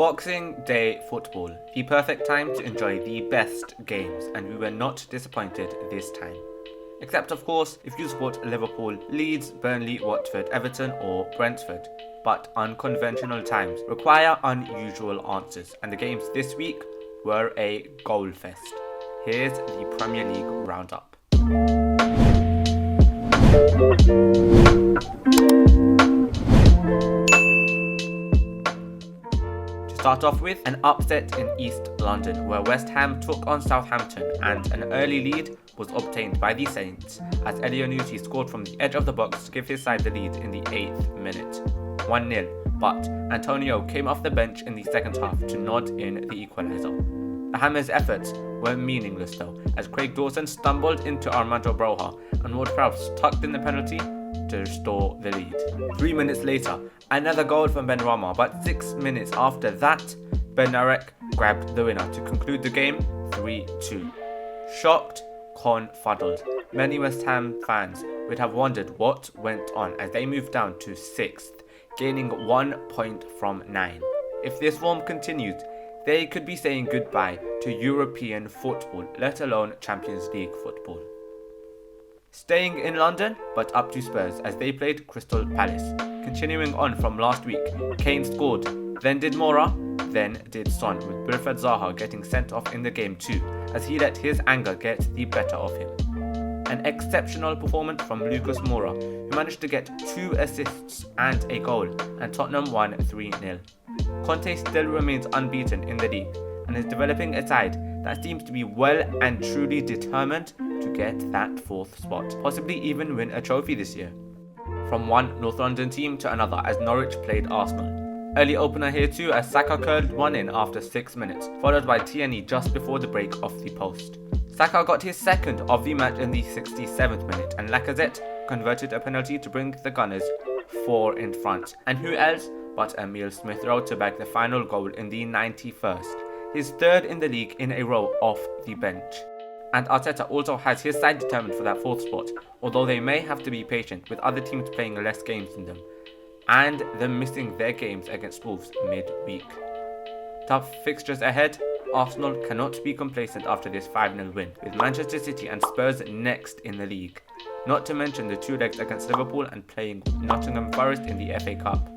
Boxing Day football, the perfect time to enjoy the best games, and we were not disappointed this time. Except of course if you support Liverpool, Leeds, Burnley, Watford, Everton or Brentford. But unconventional times require unusual answers, and the games this week were a goal fest. Here's the Premier League Roundup. Start off with an upset in East London where West Ham took on Southampton and an early lead was obtained by the Saints as Elionucci scored from the edge of the box to give his side the lead in the 8th minute, 1-0, but Antonio came off the bench in the second half to nod in the equaliser. The Hammers' efforts were meaningless though, as Craig Dawson stumbled into Armando Broja and Ward-Prowse tucked in the penalty to restore the lead. 3 minutes later, another goal from Benrahma, but 6 minutes after that, Bednarek grabbed the winner to conclude the game 3-2. Shocked, confuddled, many West Ham fans would have wondered what went on as they moved down to 6th, gaining 1 point from 9. If this form continued, they could be saying goodbye to European football, let alone Champions League football. Staying in London, but up to Spurs as they played Crystal Palace. Continuing on from last week, Kane scored, then did Moura, then did Son, with Wilfred Zaha getting sent off in the game too, as he let his anger get the better of him. An exceptional performance from Lucas Moura, who managed to get 2 assists and a goal, and Tottenham won 3-0. Conte still remains unbeaten in the league, and is developing a side that seems to be well and truly determined to get that 4th spot, possibly even win a trophy this year. From one North London team to another as Norwich played Arsenal. Early opener here too as Saka curled one in after 6 minutes, followed by Tierney just before the break of the post. Saka got his second of the match in the 67th minute and Lacazette converted a penalty to bring the Gunners 4 in front. And who else but Emile Smith-Rowe to bag the final goal in the 91st, his 3rd in the league in a row off the bench. And Arteta also has his side determined for that 4th spot, although they may have to be patient with other teams playing less games than them, and them missing their games against Wolves mid-week. Tough fixtures ahead, Arsenal cannot be complacent after this 5-0 win, with Manchester City and Spurs next in the league, not to mention the 2 legs against Liverpool and playing Nottingham Forest in the FA Cup.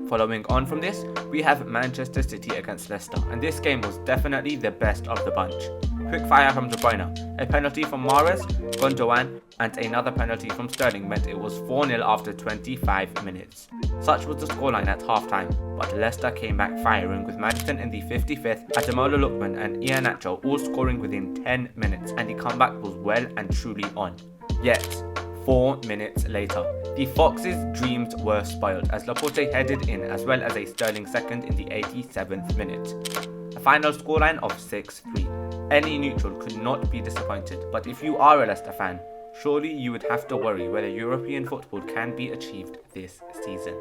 Following on from this, we have Manchester City against Leicester, and this game was definitely the best of the bunch. Quick fire from De Bruyne, a penalty from Mahrez, Gundogan, and another penalty from Sterling meant it was 4-0 after 25 minutes. Such was the scoreline at half-time, but Leicester came back firing with Maddison in the 55th, Ademola Lookman and Iheanacho all scoring within 10 minutes, and the comeback was well and truly on. Yet, 4 minutes later, the Foxes' dreams were spoiled as Laporte headed in as well as a Sterling second in the 87th minute. A final scoreline of 6-3. Any neutral could not be disappointed, but if you are a Leicester fan, surely you would have to worry whether European football can be achieved this season.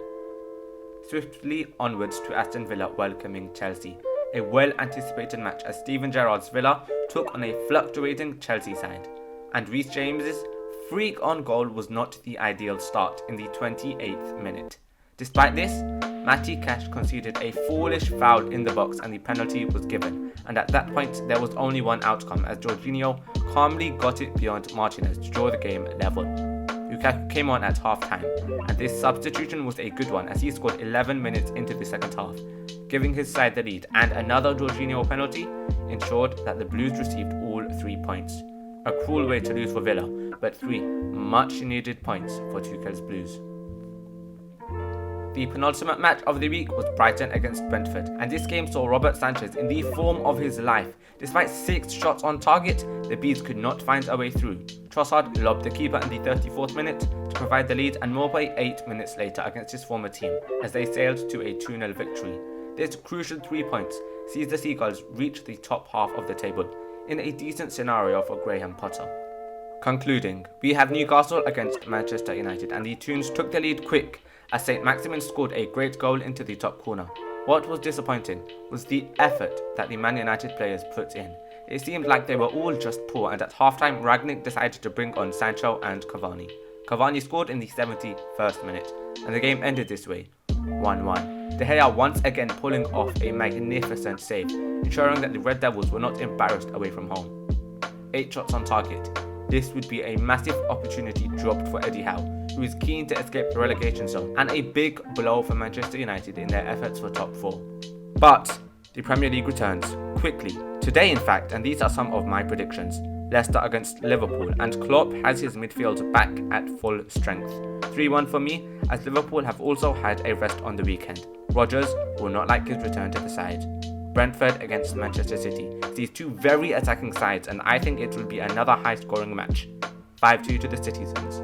Swiftly onwards to Aston Villa welcoming Chelsea. A well-anticipated match as Steven Gerrard's Villa took on a fluctuating Chelsea side, and Reece James's freak on goal was not the ideal start in the 28th minute. Despite this, Matty Cash conceded a foolish foul in the box and the penalty was given, and at that point there was only one outcome as Jorginho calmly got it beyond Martinez to draw the game level. Lukaku came on at half-time, and this substitution was a good one as he scored 11 minutes into the second half, giving his side the lead, and another Jorginho penalty ensured that the Blues received all 3 points. A cruel way to lose for Villa, but 3 much needed points for Tuchel's Blues. The penultimate match of the week was Brighton against Brentford, and this game saw Robert Sanchez in the form of his life. Despite 6 shots on target, the Bees could not find a way through. Trossard lobbed the keeper in the 34th minute to provide the lead, and Mowbray 8 minutes later against his former team as they sailed to a 2-0 victory. This crucial 3 points sees the Seagulls reach the top half of the table, in a decent scenario for Graham Potter. Concluding, we have Newcastle against Manchester United, and the Toons took the lead quick as St. Maximin scored a great goal into the top corner. What was disappointing was the effort that the Man United players put in. It seemed like they were all just poor, and at halftime Rangnick decided to bring on Sancho and Cavani. Cavani scored in the 71st minute, and the game ended this way, 1-1. De Gea once again pulling off a magnificent save, ensuring that the Red Devils were not embarrassed away from home. 8 shots on target. This would be a massive opportunity dropped for Eddie Howe, who is keen to escape the relegation zone, and a big blow for Manchester United in their efforts for top 4. But the Premier League returns quickly, today in fact, and these are some of my predictions. Leicester against Liverpool, and Klopp has his midfield back at full strength. 3-1 for me, as Liverpool have also had a rest on the weekend. Rodgers will not like his return to the side. Brentford against Manchester City. These two very attacking sides, and I think it will be another high-scoring match. 5-2 to the Citizens.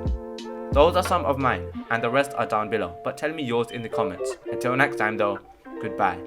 Those are some of mine, and the rest are down below, but tell me yours in the comments. Until next time though, goodbye.